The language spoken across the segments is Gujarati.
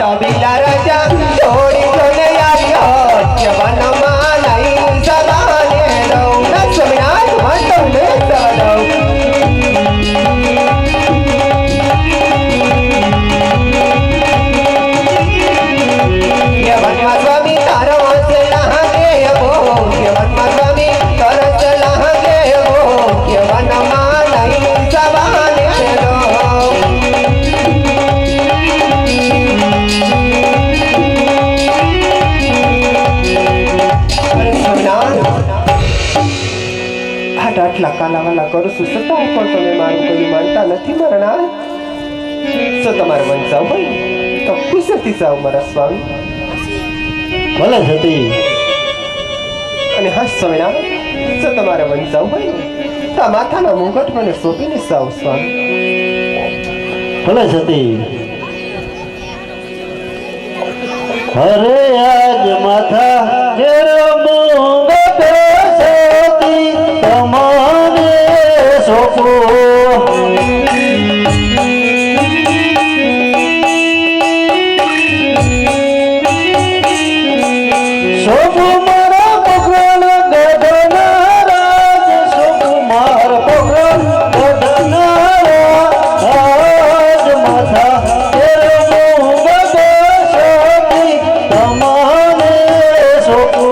કબીલા રાજા છોડી જોને આવ્યો વનમાં નહીં સદાને રહું સ્વામિનાથ મસ્ત ઉલ્લેખ સ્વામી તારો વસલા હે હો વનમાં સ્વામી તરસલા હે હો વનમાં નહીં સદાને રહું આટલા કાલાવાલા કરું છું છતાં પણ તમે મારું કયું માનતા નથી મારા તો તમારે વંચાવ હોય તો ખુશીથી જાઓ મારા સ્વામી ભલે સતી અને હા સ્વામિનારાયણ જો તમારે વંચાવ હોય તો માથાના મુંગટ મને સોંપીને જાઓ સ્વામી ભલે સતી હરે આજ માથા જેરો મુંગટ સતી તમારે સોપો સોપો મારા પગલ ગઢના રાજ સોપો માર પગલ ગઢના રાજ માથા જેરો મુંગટ સતી તમારે સોપો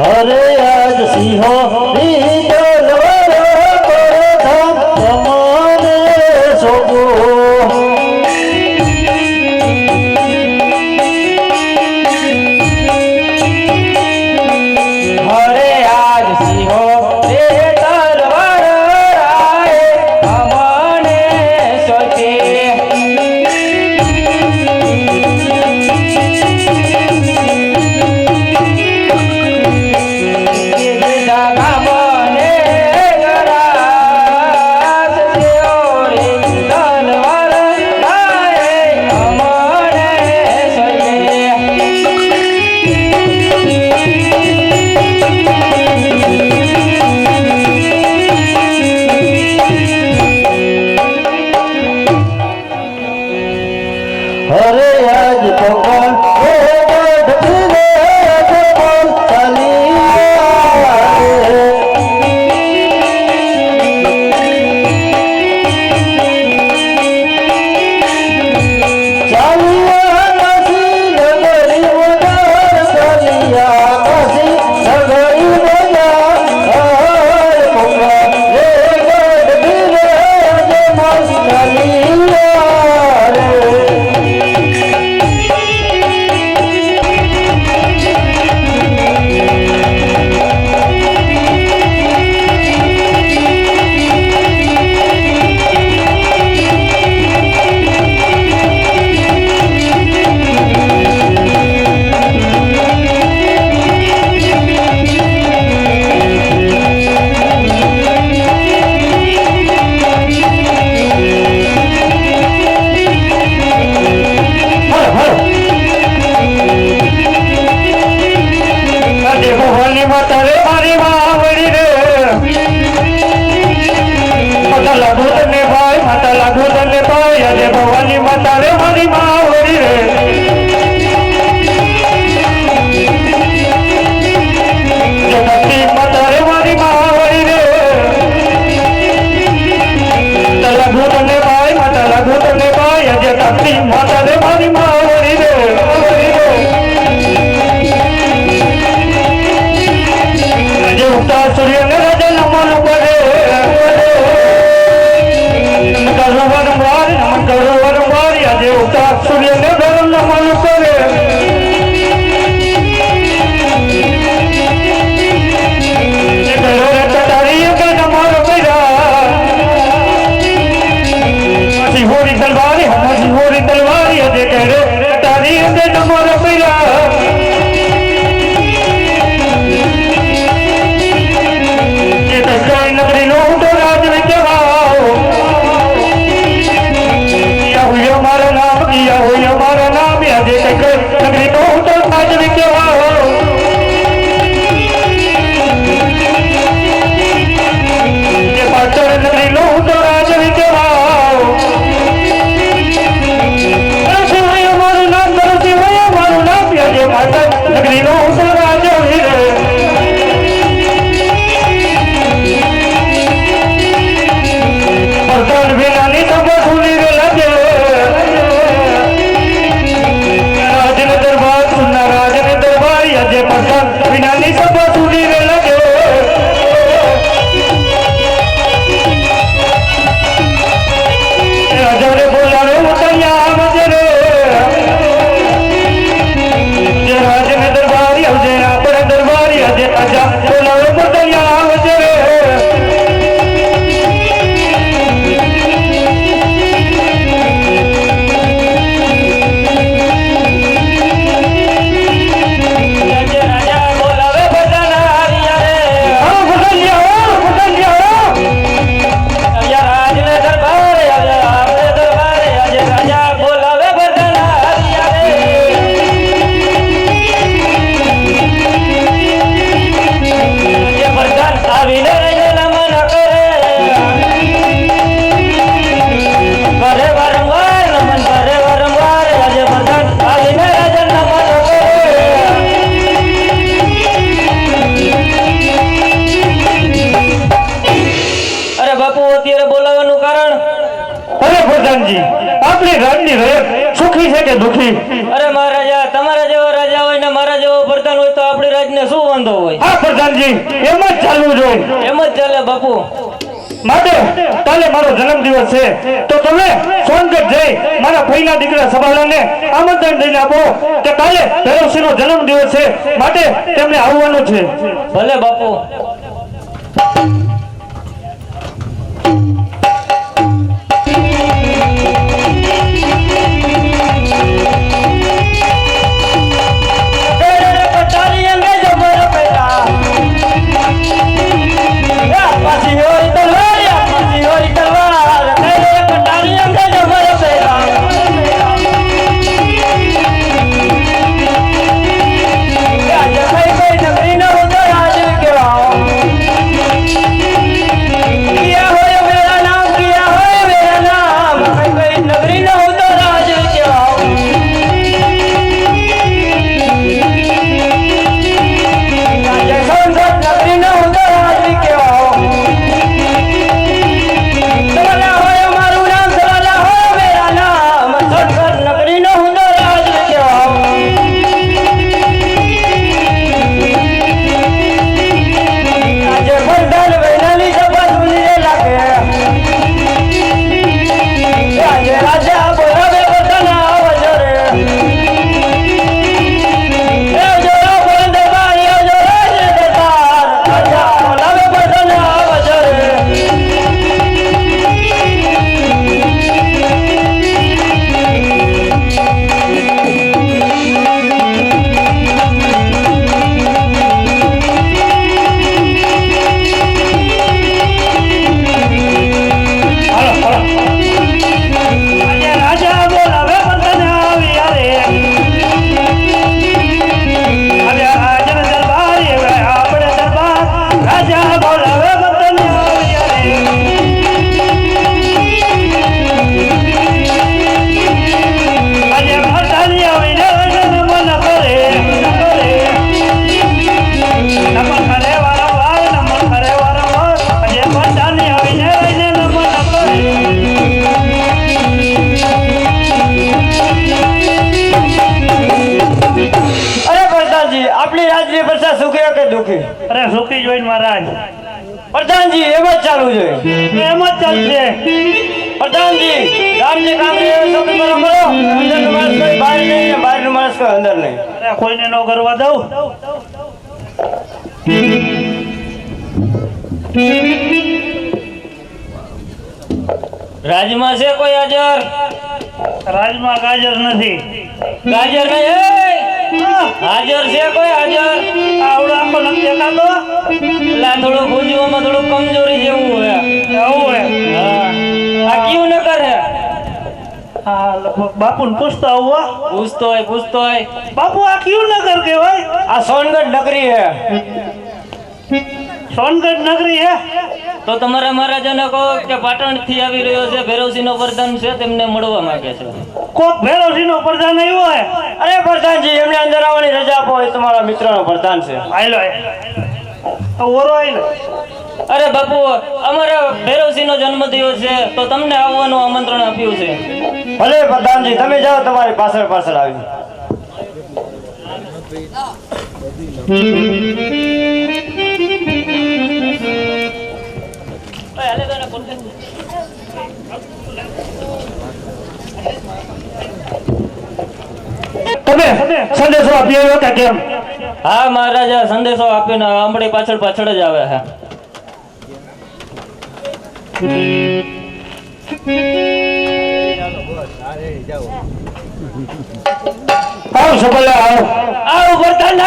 હરે આજ સિંહો તમારે સોપો હરે આજ સિંહો રે તલવાર રાય અમને સોચે હરે આજ કારણ? અરે પ્રધાનજી, આપણી રાજની રહેત સુખી છે કે દુખી? અરે મહારાજા, તમારા જેવા રાજા હોય ને મારા જેવો પ્રધાન હોય તો આપણી રાજને શું વાંધો હોય? હા પ્રધાનજી, એમ જ ચાલવું જોઈએ. એમ જ ચાલે બાપુ. માટે કાલે મારો જન્મદિવસ છે, તો તમે સોનગઢ જઈ મારા ભાઈના દીકરા સભાલાને આમંત્રણ દઈને આપો કે કાલે ભૈરવસિંહનો જન્મદિવસ છે, માટે તેમને આવવાનું છે. ભલે બાપુ. અરે સુખી જોઈને મહારાજ. પ્રધાનજી, એમ જ ચાલવું જોઈએ. એમ જ ચાલશે. પ્રધાનજી, ગામની કામરી એવી શોપિંગ કરો કરો. અંદરનો માણસ કોઈ બહાર નહીં ને બહારનો માણસ કોઈ અંદર નહીં. અરે કોઈને ન કરવા દઉં. રાજમાં છે કોઈ હાજર? રાજમાં ગાજર નથી. ગાજર નહીં. હાજર છે કોઈ હાજર? આવડો આખો નથી દેખાતો. લા થોડું ભૂજવામાં થોડું કમજોરી જેવું હોય. આવું હોય. હા, આ ક્યું ન કરે? હા, લગભગ બાપુને પૂછતા આવું. પૂછતો હોય. બાપુ આ કયું નગર કહેવાય? આ સોનગઢ નગરી હે. સોનગઢ નગરી હે? તો તમારા મહારાજાને કહો કે પાટણ થી આવી રહ્યો છે, ભૈરવસિંહ નો પ્રધાન છે, તેમને મળવા માંગે છે. કોક ભૈરવસિંહ નો પ્રધાન આવ્યો હે? અરે પ્રધાનજી, એમને અંદર આવવાની રજા આપો, એ તમારા મિત્રનો પ્રધાન છે. આયલો ઓરો આયલો. અરે બાપુ, અમારા ભૈરવસિંહ નો જન્મદિવસ છે, તો તમને આવવાનું આમંત્રણ આપ્યું છે. ભલે પ્રધાનજી, તમે જાઓ, તમારી પાછળ આવી. તમે સંદેશો આપ્યો કે કેમ? હા મહારાજા, સંદેશો આપીને આંબળી પાછળ જ આવે છે. આવ સબલા આવ પ્રધાન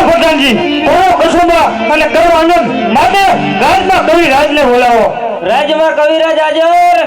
પ્રધાનજી, કસુંબા અને કરો આનંદ માટે રાજમાં કવિરાજને બોલાવો. રાજમાં કવિરાજ હાજર.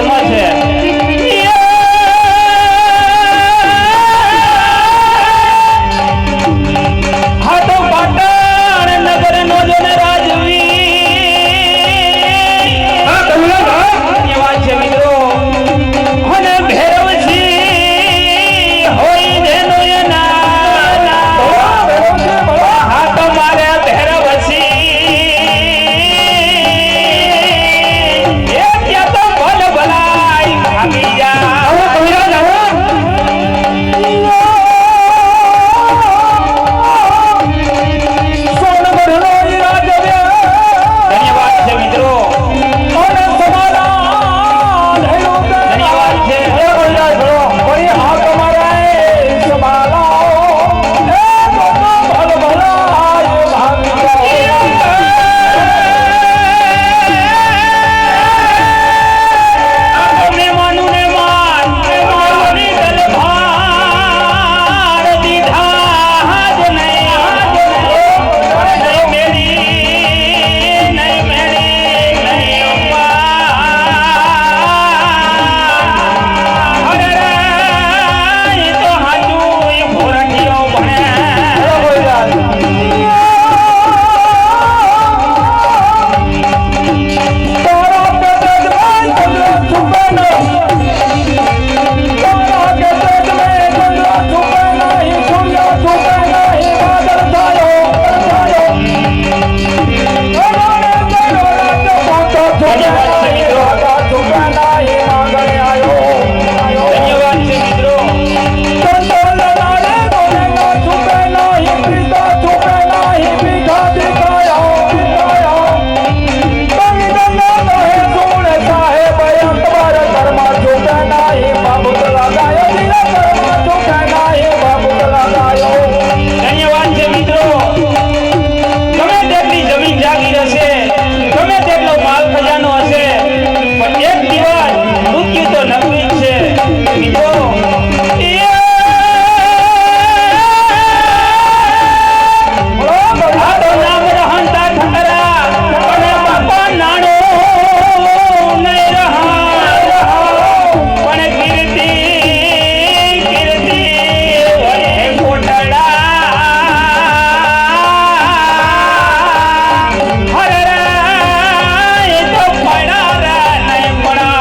ભાગમાં છે. હા તો પાટણ નગરનો જોને રાજવી. હા કવિરાજ હા ધન્યવાદ છે મિત્રો. અને ભૈરવજી હોય જેનો એ નાના. હા તો મારે ભૈરવજી એ ત્યાં તો ભલ ભલાઈ ભાગી જા. આવો કવિરાજ આવો ધન્યવાદ છે મિત્રો. ધન્યવાદ છે. ધન્યવાદ છે મિત્રો. ગમે તેટલી જમીન જાગીર હશે, ગમે તેટલો માલ ખજાનો હશે, પણ એક દિવસ મૃત્યુ તો નક્કી જ છે મિત્રો. આ તો નામ રહંતા ઠકરા, અને બાપા નાણો નહીં રહા. પણ કીર્તિ કીર્તિ વળે કોટડા. હરરા એ તો પડારા નહીં પડા.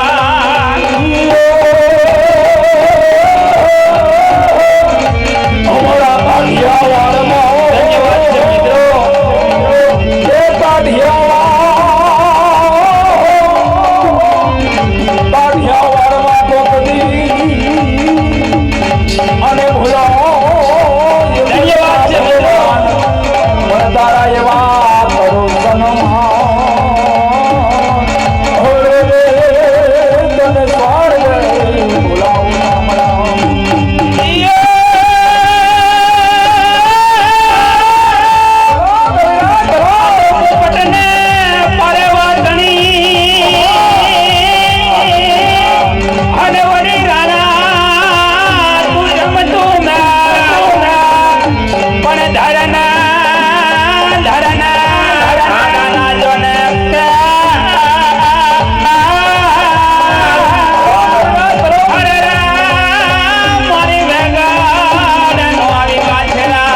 ધન્યવાદ છે મિત્રો. ધન્યવાદ છે મિત્રો. પટને પારેવા ધણી અને વળી રાણા તું જમતું ના પણ ધરના ધરના જોને મારી વેગાડનો આવી પાછલા.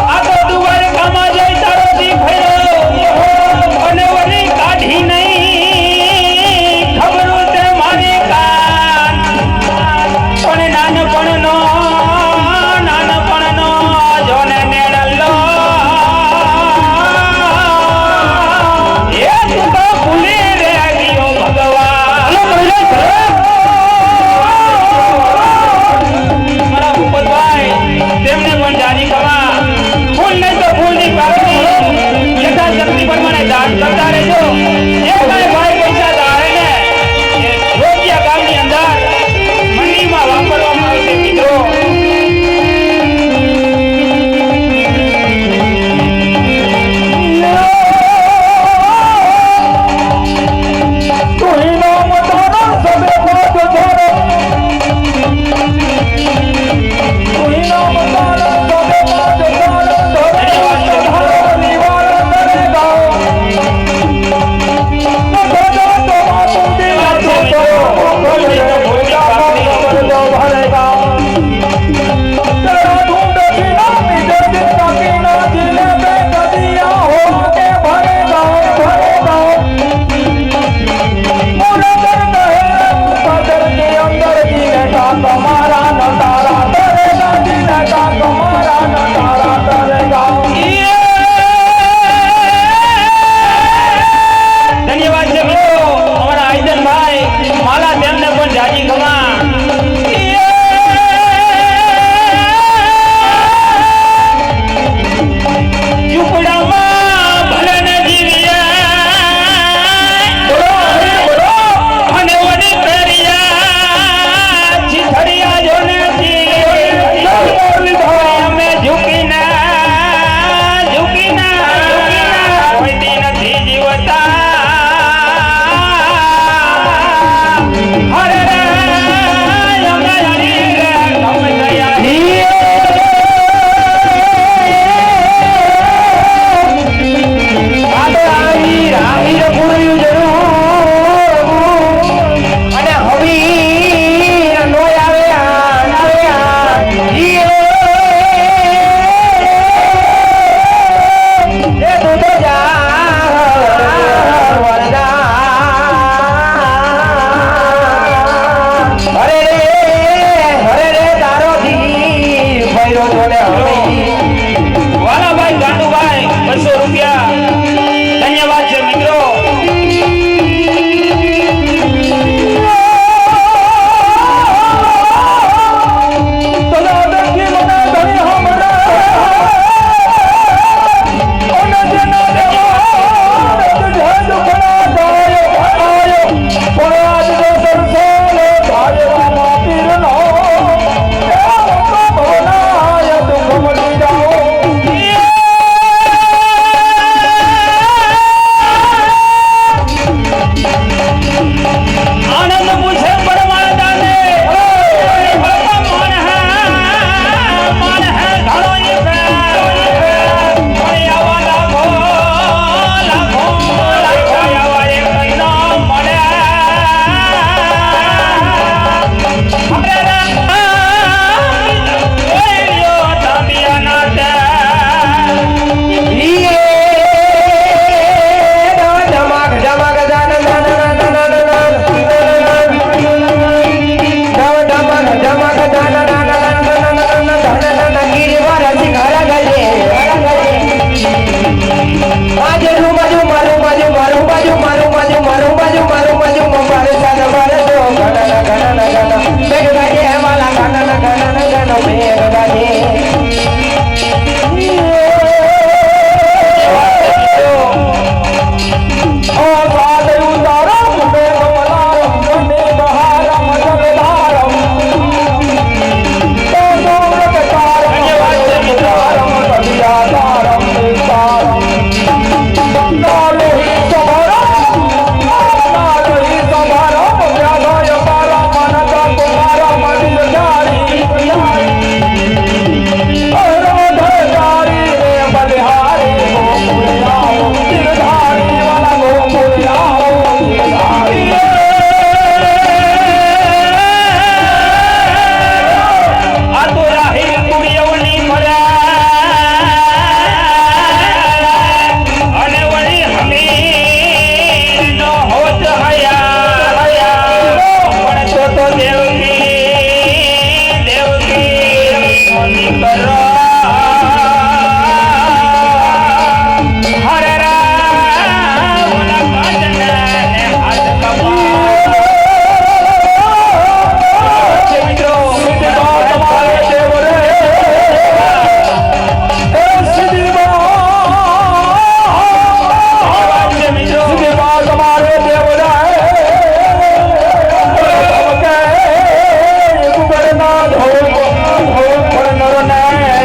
આ તો દ્વારકામાં જઈ તારો દી ભર્યો અને વળી કાઢી નહીં ખબરું તે મારી કાન. પણ નાનપણનો જોને મેળલો એ તું તો ભૂલી રે ગયો ભગવાન. મારા ભૂપતભાઈ તેમને પણ જાણી કરવા ફૂલ નહીં તો ફૂલની પાકડી યથાશક્તિ પ્રમાણે દાન કરતા રહેજો. જે કાંઈ ભાઈ પૈસા ધારે ને એ રોજિયા ગામની અંદર મંડીમાં વાપરવામાં આવશે મિત્રો. કરો હરે રામ ઓલા કાચના ને હાથ કપા મિત્રો તમારે દેવ રે એ સીધી મિત્રો તમારે દેવ રે ધો નર ને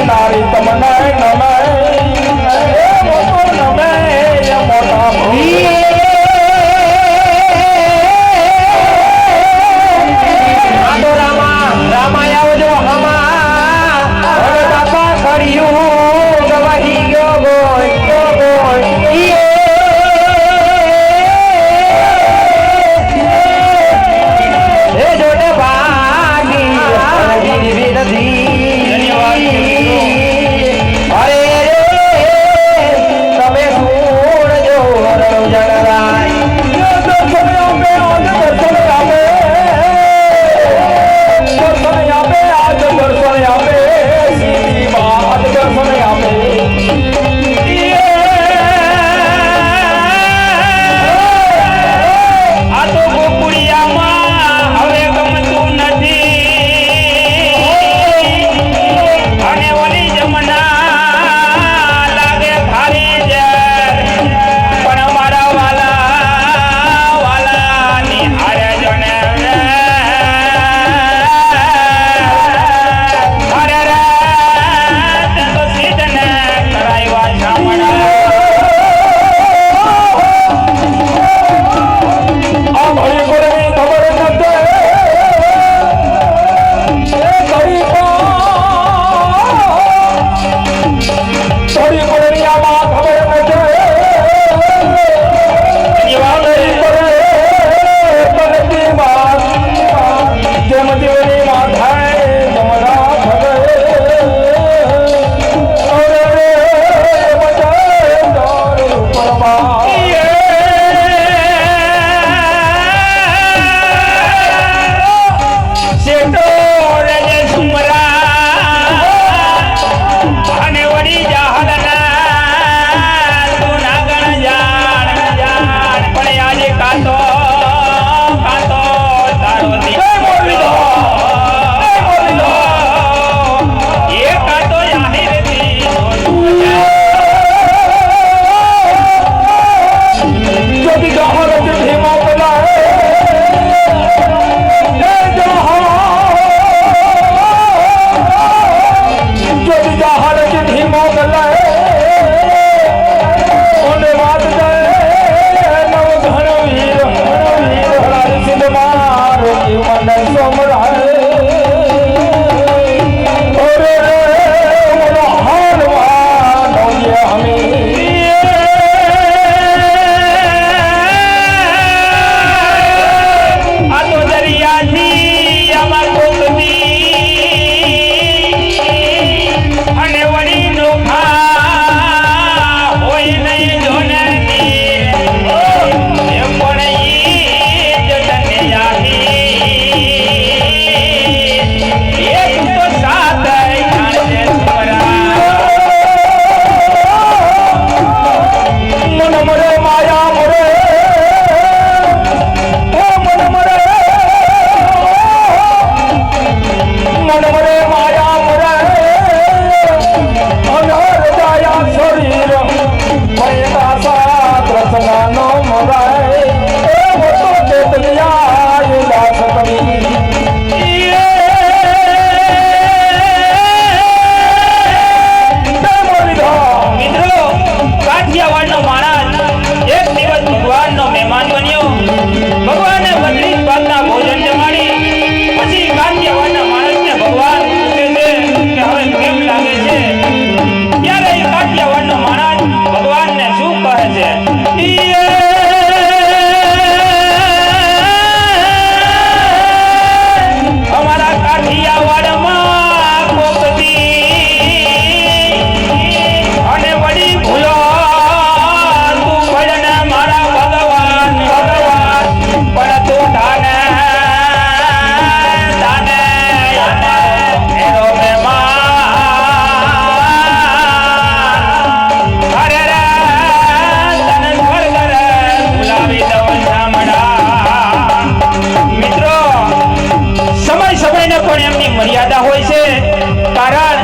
કારણ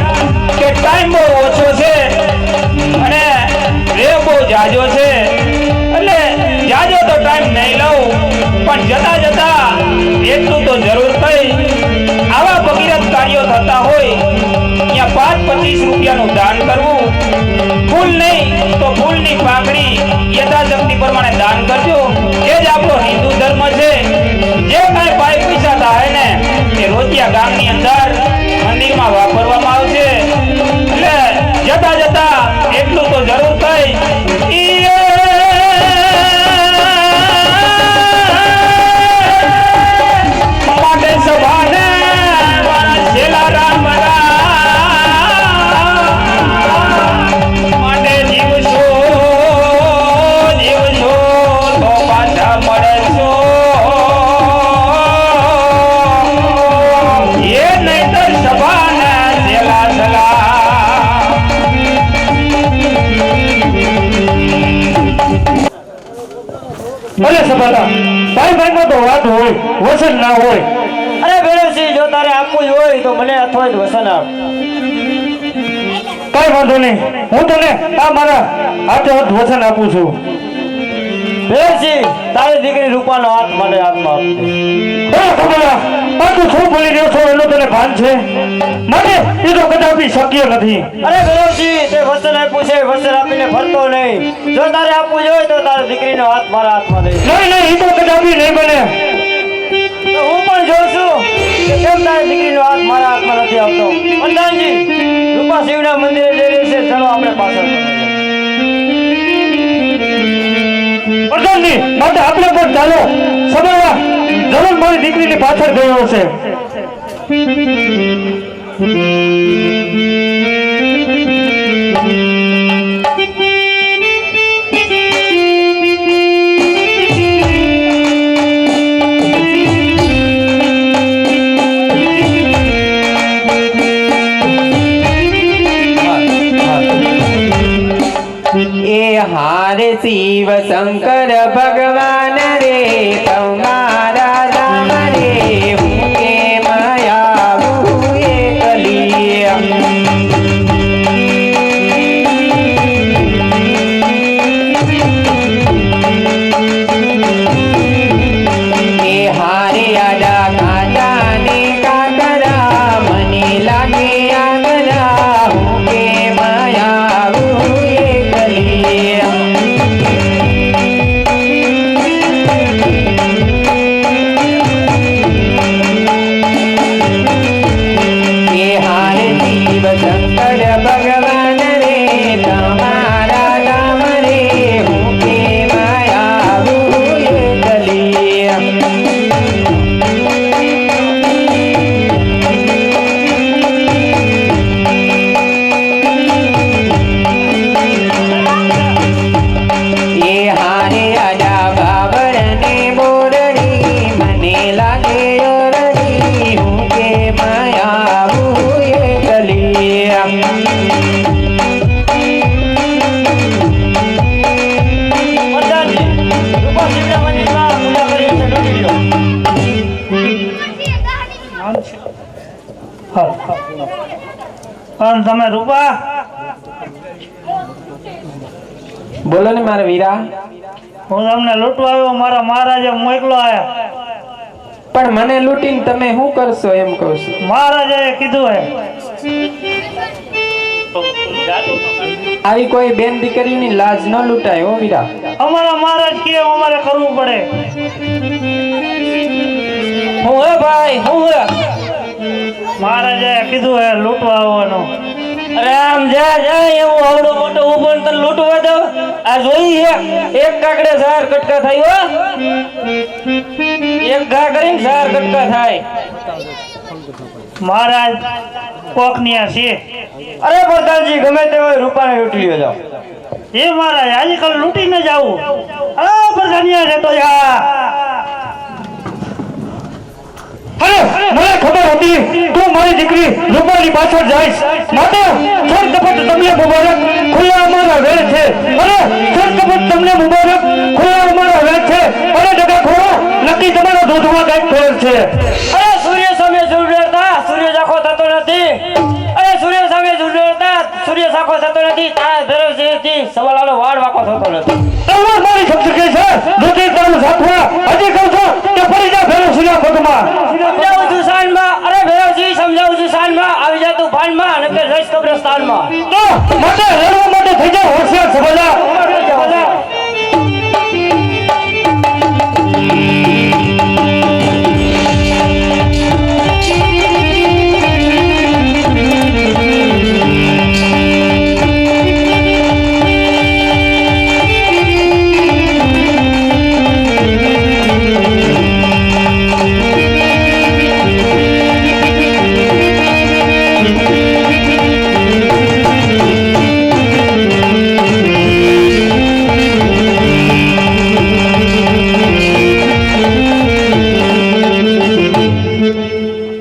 કે ટાઈમ બહુ ઓછો છે અને રે બહુ જાજો છે, એટલે જાજો તો ટાઈમ નહીં લઉં, પણ જતા જતા એટલું તો જરૂર થઈ, આવા ભગીરથ કાર્યો થતા હોય ત્યાં 5-25 રૂપિયાનું દાન કરવું, ફૂલ નહીં તો ફૂલની પાંખડી યથાશક્તિ પ્રમાણે દાન કરજો. એ જ આપણો હિન્દુ ધર્મ છે. જે કાંઈ પાય પૈસા થાય ને એ રોજિયા ગામની અંદર મંદિરમાં વાપરવામાં આવશે, એટલે જતા જતા એટલું તો જરૂર થઈ. માટે સભાને મારા છેલ્લા રામ માટે જીવશો તો પાછા મળશો, એ નહીતર સભાના છેલ્લા સલાહ. અરે સભાલા, ભાઈ તો વાત હોય, વસન ના હોય. અરે ભેરવસિંહ, જો તારે આપવું જ હોય તો મને અથવા જ વસન આપ. કઈ વાંધો નહીં, હું તને આ મારા હાથે હાથ વસન આપું છું. ભેરવસિંહ, તારી દીકરી રૂપાનો હાથ મને હાથમાં આપજે. અરે સભાલા, આ તું શું બોલી રહ્યો છો એનું તને ભાન છે? માટે એ તો કદાપી શક્ય નથી. અરે ભેરવસિંહ, તે વસન આપ્યું છે, વસન આપીને ફરતો નહીં. જો તારે આપવું જ હોય તો તારી દીકરીનો હાથ મારા હાથમાં દે. નહીં, એ તો કદાપી નહીં બને. તો હું પણ જોઉં છું કે કેમ તારી દીકરીનો હાથ મારા હાથમાં નથી આવતો. પ્રધાનજી, રૂપા શિવના મંદિરે જઈ રહી છે, ચલો આપણે પાછળ. પ્રધાનજી, માટે આપણે પણ ચાલો. સભાલા, જરૂર મારી દીકરીની પાછળ ગયો છે. हारे शिव शंकर भगवान रे तुम्हारा राम रे हुए माया हुए कलिया हारे आडा काटा ने काकरा मने लागे आगरा हुए माया हुए कलिया शंकर भगवान रे तुम्हारा नाम रे हुए माया हुए कलिया ये हारे आजा बाबर ने बोरड़ी मने लागे ओरड़ी हुए माया हुए कलिया પ્રધાનજી, રૂપા શિવના મંદિરમાં પૂજા કરી છે, લૂંટી લો. અને તમે રૂપા, बोलो ने मारा वीरा હું તમને લૂંટવા આવ્યો, મારા મહારાજે મોકલો આયા. પણ મને લૂંટીને તમે શું કરશો એમ કહું છું. મહારાજાએ કીધું હે. આવી કોઈ બેન દીકરીની લાજ ન લૂંટાય હો વીરા. અમારા મહારાજ કે અમારે કરવું પડે. હું હે ભાઈ હું હે મહારાજાએ કીધું હે લૂંટવા આવવાનું. અરે આમ જા જા, એવું આવડો મોટો ઉભો ને તને લૂંટવા દો. આ જોઈ છે, એક કાકડે 4 કટકા થાય હો. એક ઘા કરીને 4 કટકા થાય. મહારાજ કોકનિયા છે. અરે પ્રધાનજી, ગમે તે હોય રૂપાને લૂંટી લ્યો જાઓ. એ મહારાજ આજકાલ લૂંટીને જાવું. અરે પ્રધાનિયા છે તો જા. અરે મને ખબર હતી તું મારી દીકરી રૂપાની પાછળ જઈશ, માટે સર કપટ તમને મુબારક, ખુલ્લા અમારા વેર છે. અરે સર કપટ તમને મુબારક, ખુલ્લા અમારા વેર છે. અરે ડગા ખોરો, નક્કી તમારા દૂધમાં કઈક ફેર છે. અરે સૂર્ય સામે સૂર્ય સૂર્ય જાખો થતો નથી. અરે સૂર્ય સાખો થતો નથી, તારા ભેરવસિંહથી સવાલાનો વાળ વાકો થતો નથી. તલવાર મારી શબ્દ કહે છે નથી તારું સાથવા હજી કહું છું કે ફરી જા ભેરવસિંહના પગમાં. સમજાવું છું શાનમાં, અરે ભેરવસિંહ સમજાવું છું શાનમાં, આવી જા તું ભાનમાં અને કે રહીશ કબ્રસ્તાનમાં. તો માટે લડવા માટે થઈ જાય હોશિયાર સભાલા.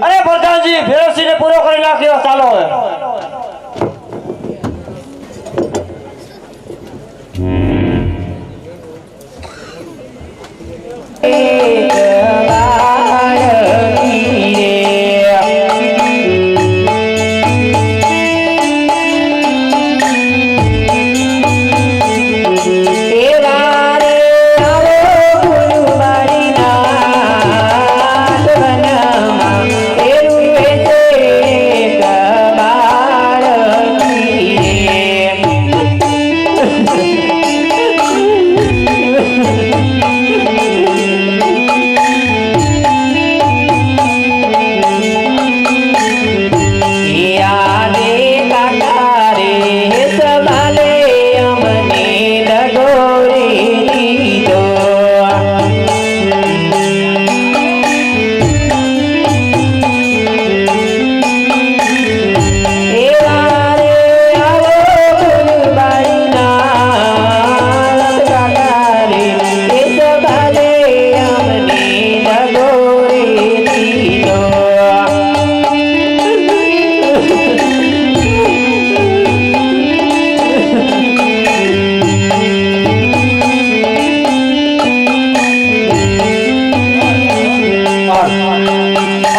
અરે પ્રધાનજી ભેરવસિંહને પૂરો કરી નાખ્યો, ચાલો હવે.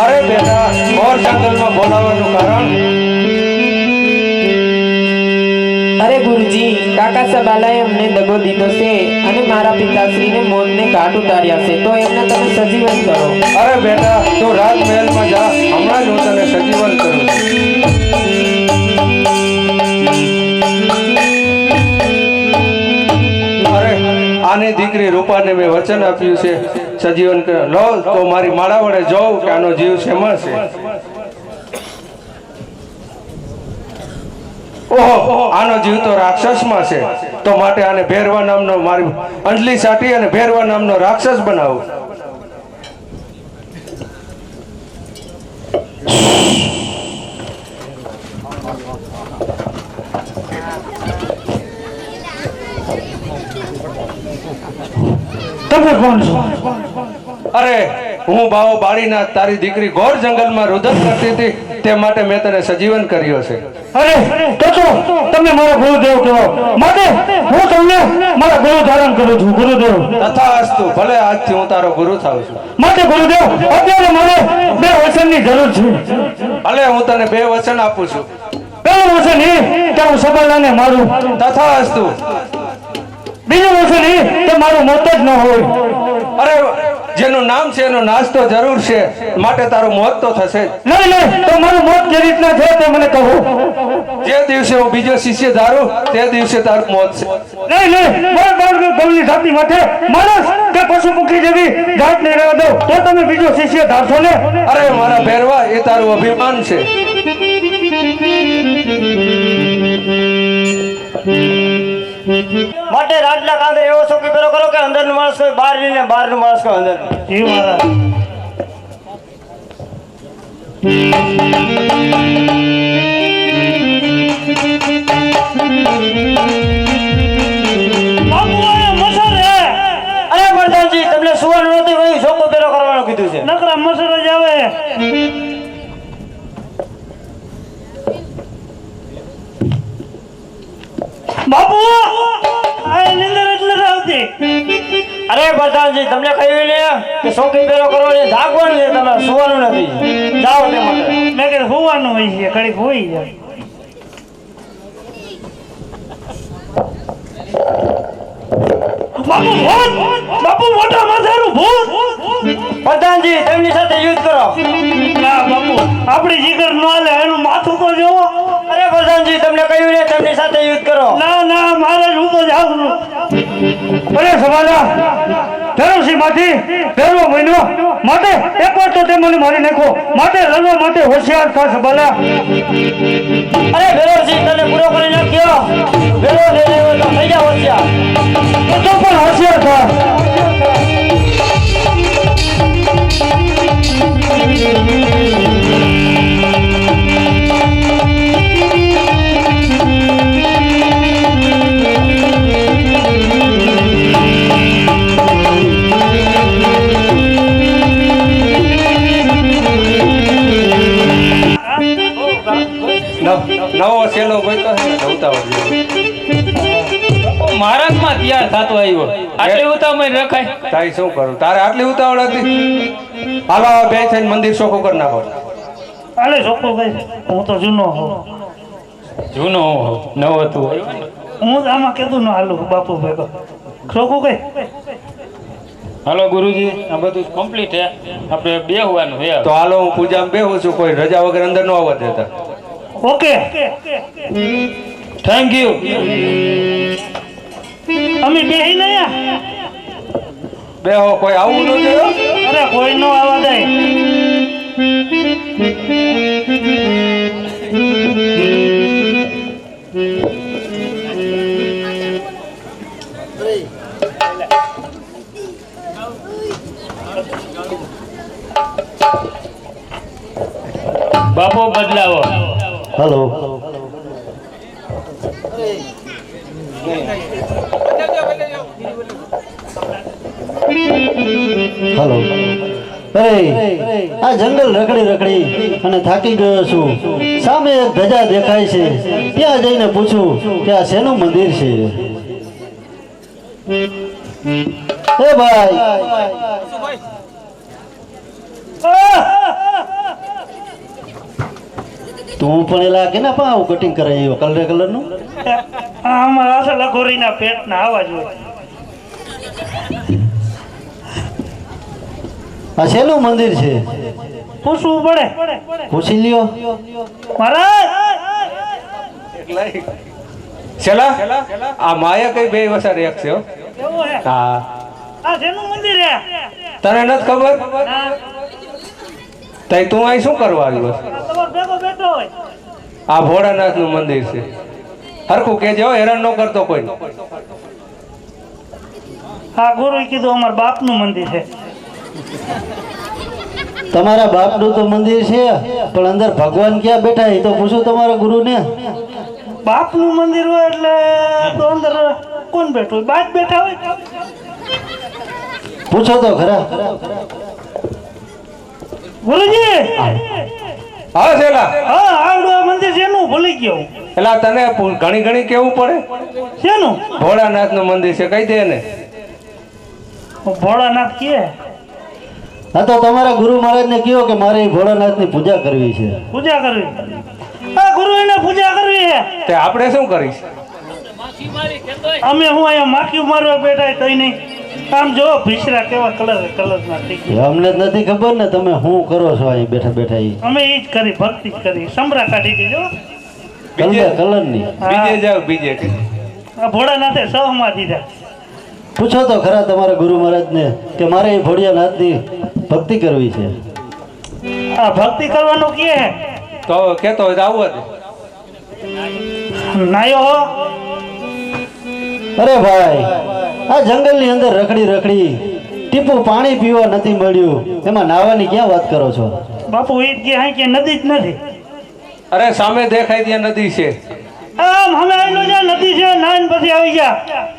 અરે બેટા મોર જંગલમાં બોલાવવાનું કારણ? અરે ગુરુજી, કાકા સબાલાએ અમને દગો દીધો છે અને મારા પિતાશ્રીને મોતને ઘાટ ઉતાર્યા છે, તો એમને તમે સજીવન કરો. અરે બેટા તું રાજમહેલમાં જા, હમણાં જ હું તને સજીવન કરું છું. અરે આની દીકરી રૂપાને મેં વચન આપ્યું છે સજીવન કર લો, તો મારી માળા વડે જોઉં કે આનો જીવ શેમાં છે. ઓહો, આનો જીવ તો રાક્ષસમાં છે, તો માટે આને ભેરવા નામનો મારી અંજલી સાટી અને ભેરવા નામનો રાક્ષસ બનાવું. તમે કોણ છો? અરે હું બાવો બાળીનાથ, તારી દીકરી ઘોર જંગલમાં રુદન કરતી હતી, તે માટે મેં તને સજીવન કર્યો છે. અરે તો તમે મારો ગુરુદેવ કહો, માટે હું તમને મારા ગુરુ ધારણ કરું છું. ગુરુદેવ તથાસ્તુ, ભલે આજથી હું તારો ગુરુ થાઉં છું. માટે ગુરુદેવ અત્યારે મને બે વચનની જરૂર છે. ભલે હું તને બે વચન આપું છું. પહેલું વચન એ કે હું સબાલાને મારું. તથાસ્તુ. બીજું વચન એ કે મારું મોત જ ન હોય. અરે જેનું નામ છે એનો નાશ તો જરૂર છે, માટે તારું મોત તો થશે જ. નહીં નહીં, તો મારું મોત કેવી રીતના છે તે મને કહો. જે દિવસે હું બીજો શિષ્ય ધારું તે દિવસે તારું મોત છે. નહીં નહીં, મારા બાળકો ગૌની જાતિ માટે માણસ કે પશુ પક્ષી જેવી જાત નહીં રહેવા દો, તો તમે બીજો શિષ્ય ધારશો ને? અરે મારા ભેરવા, એ તારું અભિમાન છે. માટે રાજના કાંદે એવો શોકી પેલો કરો કે અંદરનો માણસ કોઈ બહાર નહીં ને બહારનો માણસ કોઈ અંદર નહીં. જી મહારાજ. અરે પ્રધાનજી, તમને સુવાનું નથી ભાઈ, શોકો પેલો કરવાનું કીધું છે. નકરા મસર જ આવે. બાપુ આ નિંદર એટલે આવતી. અરે પ્રધાનજી, તમને કહ્યું ને કે શોકી પેલો કરવાની જાગવાનું છે, તમે સુવાનું નથી. જાઓ તે માટે. મેં કીધું હોવાનું હોય છે, ઘડીક હોઈ જાય. બાપુ મોટા માથાનું ભૂત. પ્રધાનજી તેમની સાથે યુદ્ધ કરો. ના બાપુ આપણી જીગર ન હાલે, એનું માથું તો જોવો. અરે પ્રધાનજી તમને કહ્યું ને તેમની સાથે યુદ્ધ કરો. ના ના મારે હું તો જાઉં છું. અરે સવાલા ધરમસિંહ માંથી પહેલો મહિનો માટે એકવાર તો તે મને મારી નાખો. માટે લડવા માટે હોશિયાર થા સવાલા. અરે ભેરોસિંહ તને પૂરો કરી નાખ્યો. ભેરો લઈ આવ્યો તો થઈ જા હોશિયાર. તો પણ હોશિયાર થા. નવો સેલો કોઈ તો ઉતાવળ મહારાજમાં તૈયાર થતો આવ્યો. આટલી ઉતાવળ રખાય. તારી શું કરું? તારે આટલી ઉતાવળ હતી? હાલો બે થઈને મંદિર ચોખ્ખું કરી નાખો. અરે છોકરો ભાઈ હું તો જૂનો હોઉં. જૂનો નવો તું આવ્યો ને. હું તો આમાં કીધું ન હાલું બાપુ ભેગો. છોકરું કઈ હાલો ગુરુજી આ બધું કમ્પ્લીટ હે. આપણે બેહવાનું હે. તો હાલો હું પૂજામાં બેહું છું. કોઈ રજા વગર અંદર ન આવવા દેતા. Okay thank you. અમે બેહી નયા. બેહો, કોઈ આવું ન જોઈએ. અરે કોઈ નો આવવા દે. બાપો બદલાવો. હેલો. હેલો. આ જંગલ રખડી રખડી અને થાકી ગયો છું. સામે એક ધજા દેખાય છે. ત્યાં જઈને પૂછું કે આ શેનું મંદિર છે? એ ભાઈ તું પણ એલા કે ના પાવ કટિંગ કરાય કલર કલર નું. આમાં અસલ અઘોરીના પેટના આવા જોઈએ. આ શેનું મંદિર છે? પૂછવું પડે. પૂછી લ્યો. મહારાજ છેલા આ માયા કઈ બે વસાર એક છે હો. એવું હે? હા, આ શેનું મંદિર હે? તને નથી ખબર? તઈ તું અહીં શું કરવા આવ્યો છે? તમારો ભેગો બેઠો હોય. આ ભોળાનાથ નું મંદિર છે. હરખું કેજે હો, હેરાન ન કરતો કોઈ. હા ગુરુએ કીધું અમારા બાપનું મંદિર છે. તમારા બાપનું તો મંદિર છે પણ અંદર ભગવાન ક્યાં બેઠા એ તો પૂછું તમારા ગુરુને. બાપનું મંદિર હોય એટલે તો અંદર કોણ બેઠું હોય? બાપ બેઠા હોય. પૂછો તો ખરા. ગુરુજી હા છેલા, હા આવડું આ મંદિર શેનું ભૂલી ગયો. એલા તને ઘણી ઘણી કેવું પડે. શેનું? ભોળાનાથ નું મંદિર છે, કહી દે ને. ભોળાનાથ કે હા તો તમારા ગુરુ મહારાજને કહો કે મારે એ ભોળાનાથની પૂજા કરવી છે. પૂજા કરવી. આ ગુરુ એને પૂજા કરવી છે. તે આપણે શું કરીશ? અમે હું અહીંયા માખી મારવા બેઠા તઈ નહીં. આમ જો ભીસરા કેવા કલર ના થઈ ગયા. એ અમને જ નથી ખબર ને તમે શું કરો છો અહીં બેઠા બેઠા. એ અમે ઈ જ કરી, ભક્તિ જ કરી. સમરા કાઢી દીધો. બીજે કલરની. બીજે જાવ બીજે. આ ભોળાનાથે સહમાં દીધા. પૂછો તો ખરા તમારા ગુરુ મહારાજને કે મારે એ ભોળિયાનાથની ભક્તિ કરવી છે. આ ભક્તિ કરવાનું કે તો કેતો હોય તો આવવા દે. નાયો હો. અરે ભાઈ આ જંગલની અંદર રખડી રખડી ટીપું પાણી પીવા નથી મળ્યું, એમાં નાવાની ક્યાં વાત કરો છો? બાપુ ઈ જ કે હાઈ કે નદી જ નથી. અરે સામે દેખાય ત્યાં નદી છે. આમ અમે આઈનો જ્યાં નદી છે નાઈન પછી આવી ગયા.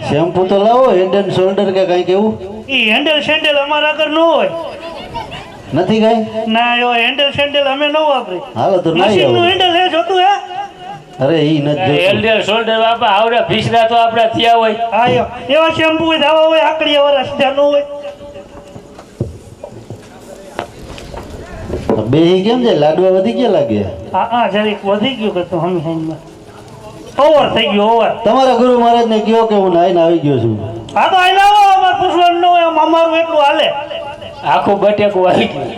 શેમ્પુ તો લાવો, હેડ એન્ડ શોલ્ડર કે કઈ કેવું ઈ હેન્ડલ સેન્ડલ અમારા આગળ ન હોય. નથી કઈ? ના એવો હેન્ડલ સેન્ડલ અમે ન વાપરી. હાલો તો નહીં મશીન નું આવો. હેન્ડલ હે જોતું હે? અરે ઈ નથી જોતું. એલડર શોલ્ડર બાપા આવડે ભીસરા તો આપણે થયા હોય. હા એવા શેમ્પુ હોય, દાવા હોય, આકડીયા વાળા સીધા ન હોય. બે કેમ છે? લાડવા વધી ગયા લાગે. હા જરીક વધી ગયું કે તું હમી હાઈમાં ઓવર થઈ ગયો ઓવર. તમારા ગુરુ મહારાજને કહો કે હું નાઈને આવી ગયો છું. હા તો આઈ લાવો અમારું એટલું હાલે. આખું બટેકું આવી ગયું.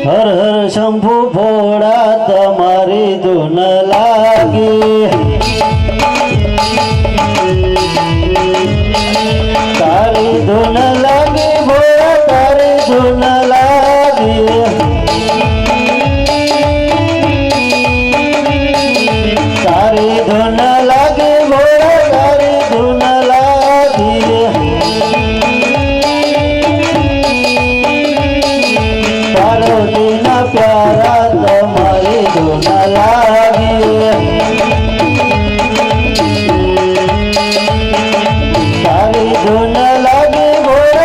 હર હર શંભુ ભોળા તમારી ધૂન લાગી, તારી ધૂન લાગી ભોળા તારી ધૂન લાગી, તારી ધૂન લાગી ભોળા તારી ધૂન લાગી, પાર્વતીના પ્યારા તમારી ધૂન લાગી, તારી ધૂન લાગી ભોળા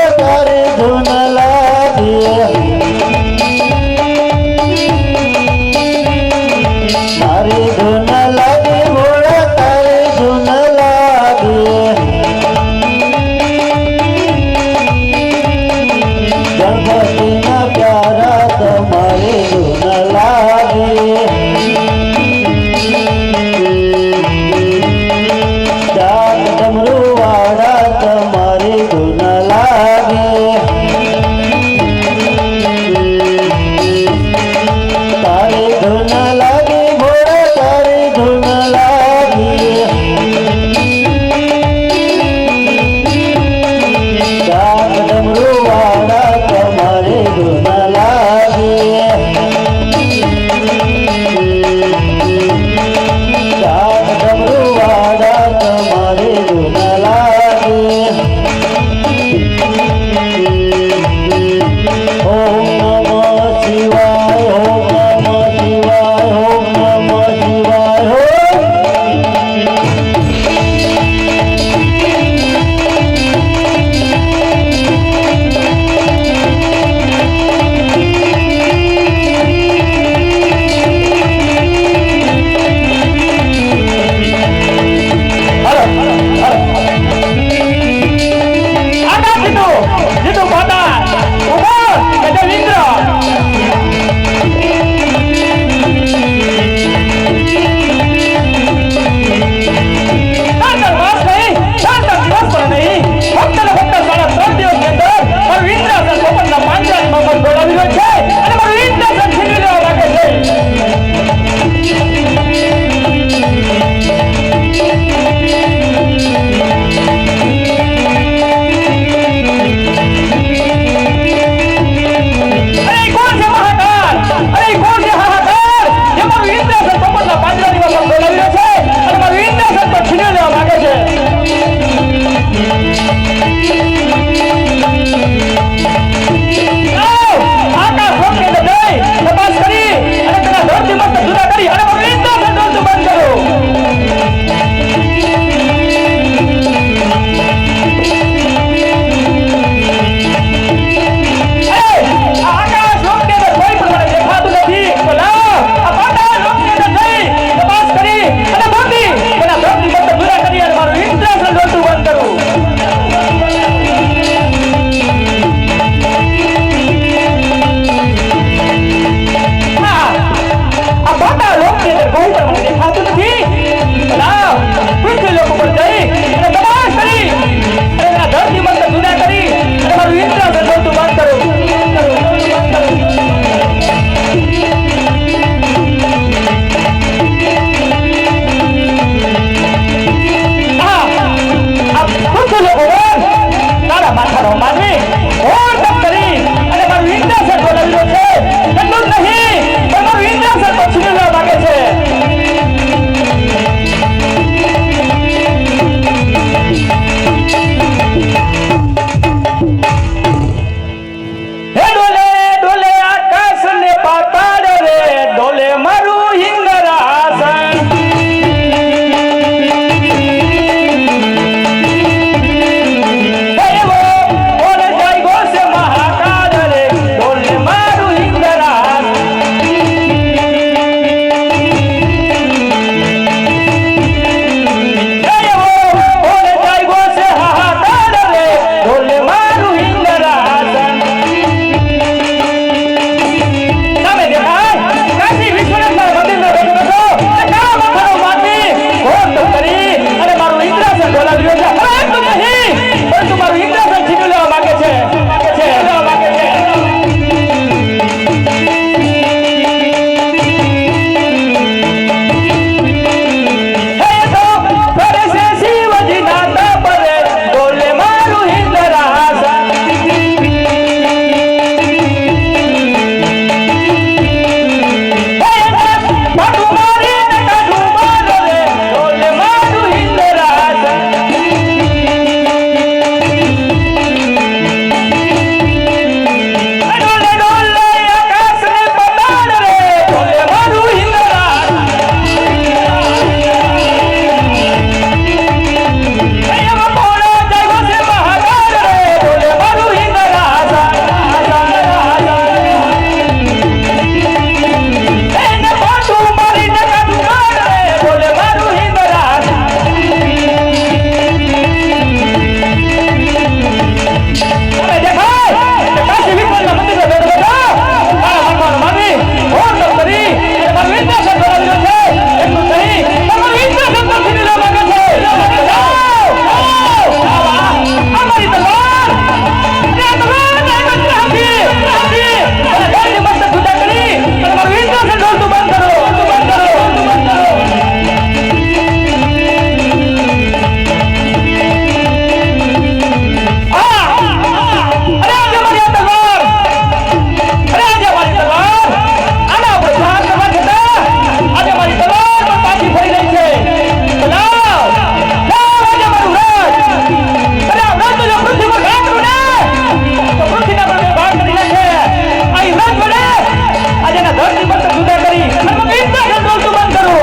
મસ્તક જુદા કરી અને મને ઇન્દ્રાસન ડોલતું બંધ કરો.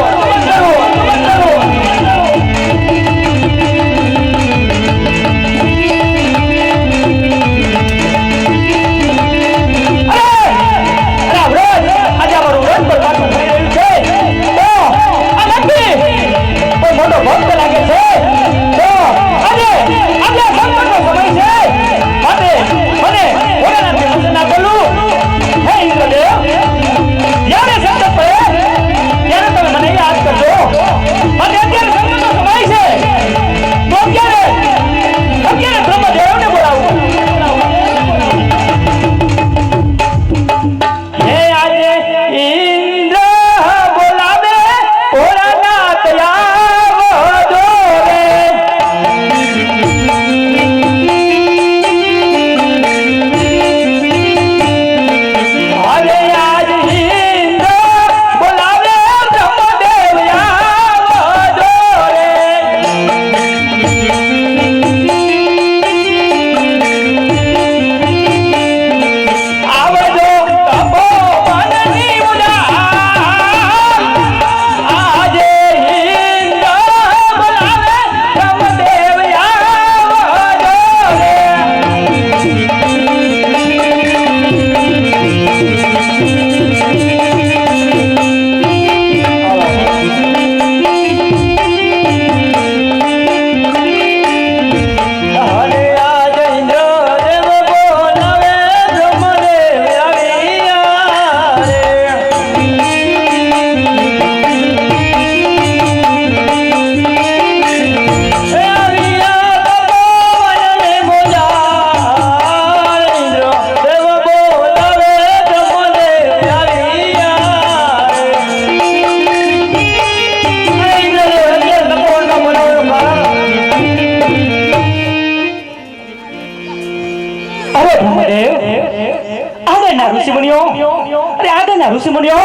ઋષિમુનિઓ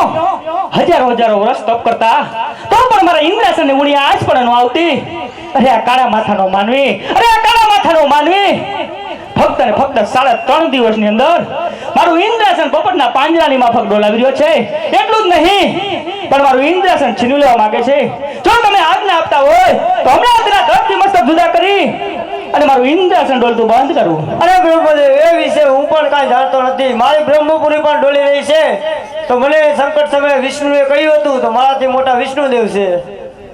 હજારો વર્ષ તપ કરતા તો પણ મારા ઇન્દ્રાસનની ઉણી આજ પણ ન આવતી. અરે આ કાળા માથાનો માનવી ફક્ત ને ફક્ત 3.5 દિવસની અંદર મારું ઇન્દ્રાસન પોપટના પાંજરાની માફક ડોલાવી રહ્યો છે. એટલું જ નહીં પણ મારું ઇન્દ્રાસન છીનવી લેવા માંગે છે. જો તમે આજ્ઞા આપતા હોય તો હમણાં તેના ધરતી મસ્તક જુદા કરી અને મારું ઇન્દ્રાસન ડોલતું બંધ કરું. અરે બ્રહ્મદેવ, એ વિશે હું પણ કાંઈ જાણતો નથી. મારી બ્રહ્મપુરી પણ ડોલી રહી છે. તો મને સંકટ સમયે વિષ્ણુએ કહ્યું હતું તો મારાથી મોટા વિષ્ણુદેવ છે.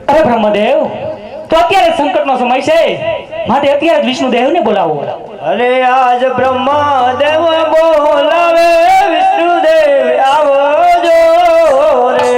અરે બ્રહ્મદેવ, તો અત્યારે સંકટનો સમય છે, માટે અત્યારે જ વિષ્ણુદેવને બોલાવો. અરે આજ બ્રહ્મદેવ બોલાવે, વિષ્ણુદેવ આવજો રે.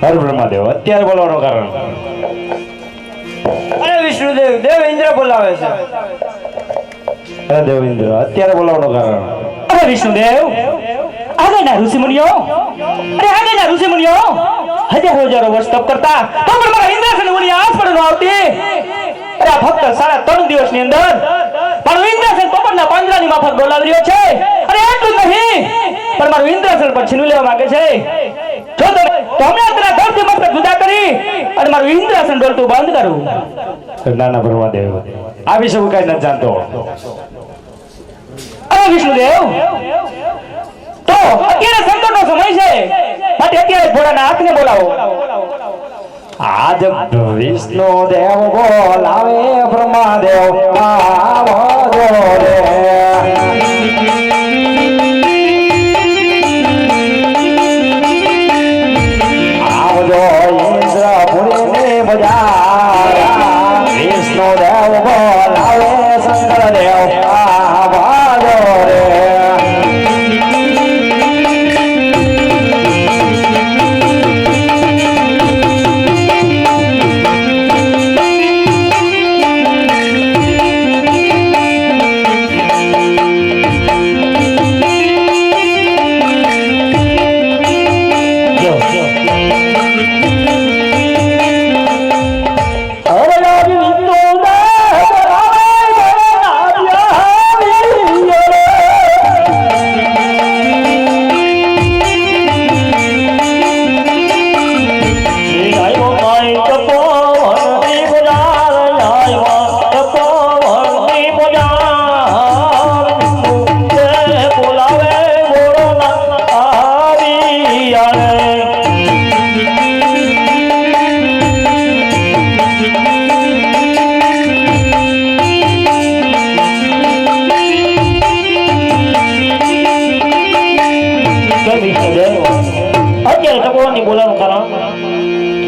હર બ્રહ્માદેવ, અત્યારે બોલવાનું કારણ? અરે વિષ્ણુદેવ, દેવ ઇન્દ્ર બોલાવે છે. અરે દેવેન્દ્ર, અત્યારે બોલવાનું કારણ? અરે વિષ્ણુદેવ, આગળના ઋષિમુનિઓ હજારો વર્ષ તપ કરતા તો પણ મારા ઇન્દ્રાસન ઉણી આજ પણ ન આવતી. અરે આ ફક્ત 3.5 દિવસની અંદર મારું ઇન્દ્રાસન પોપટના પાંજરાની માફક ડોલાવી રહ્યો છે. અરે એટલું જ નહીં પણ મારું ઇન્દ્રાસન પણ છીનવી લેવા માંગે છે. જો તમે તો હમણાં તેના ધરતી મસ્તક જુદા કરી અને મારું ઇન્દ્રાસન ડોલતું બંધ કરું. નાના બ્રહ્માદેવ, આ વિશે હું કઈ નથી જાણતો. અરે વિષ્ણુદેવ, તો અત્યારે સંકટનો સમય છે, માટે અત્યારે ભોળાનાથને બોલાવો. આજ વિષ્ણુ દેવ બોલાવે, બ્રહ્માદેવ આવજો રે. આવજો ઇન્દ્રપુરીની બજાર વિષ્ણુ દેવ બોલાવે શંકર દેવ આવાજો રે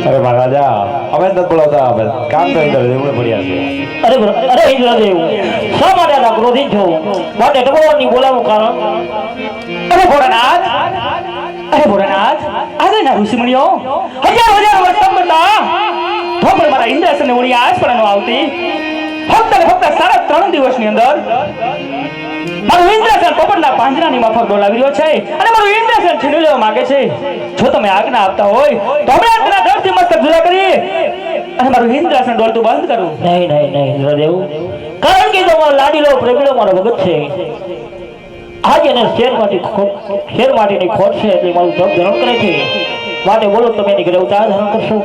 અરે મહારાજા અમે નથી બોલાવતા અમે કામ તો અંદર દેવડે પડ્યા છે અરે ઇન્દ્રદેવ શા માટે આટલા ક્રોધિત છો માટે ટકોરની બોલાવવાનું કારણ અરે ભોળાનાથ આગળના ઋષિમુનિઓ હજાર વર્ષ સંબંધા તો પણ મારા ઇન્દ્રાસનને ઓળી આજ પણ ન આવતી ફક્ત ને ફક્ત 3.5 દિવસની અંદર મારું ઇન્દ્રાસન પોપટના પાંજરાની માફક ડોલાવી રહ્યો છે અને મારું ઇન્દ્રાસન છીનવી લેવા માંગે છે જો તમે આજ્ઞા આપતા હોય તો હમણાં તેના દળથી મસ્તક જુદા કરી અને મારું ઇન્દ્રાસન ડોલતું બંધ કરું નહીં ઇન્દ્રદેવ કારણ કે જો મારો લાડીલો પ્રેમીલો મારો ભગત છે આજે એને શેર માટીની ખોટ છે એટલે મારું જપ ધારણ કરે છે માટે બોલો તમે એની ગ્રહતા ધારણ કરશો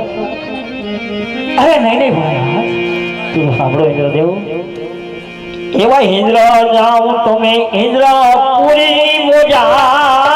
અરે નહીં ભાઈ તું સાંભળો ઇન્દ્રદેવ એવા ઇન્દ્ર જાઉં તમે ઇન્દ્રપુરી મોજા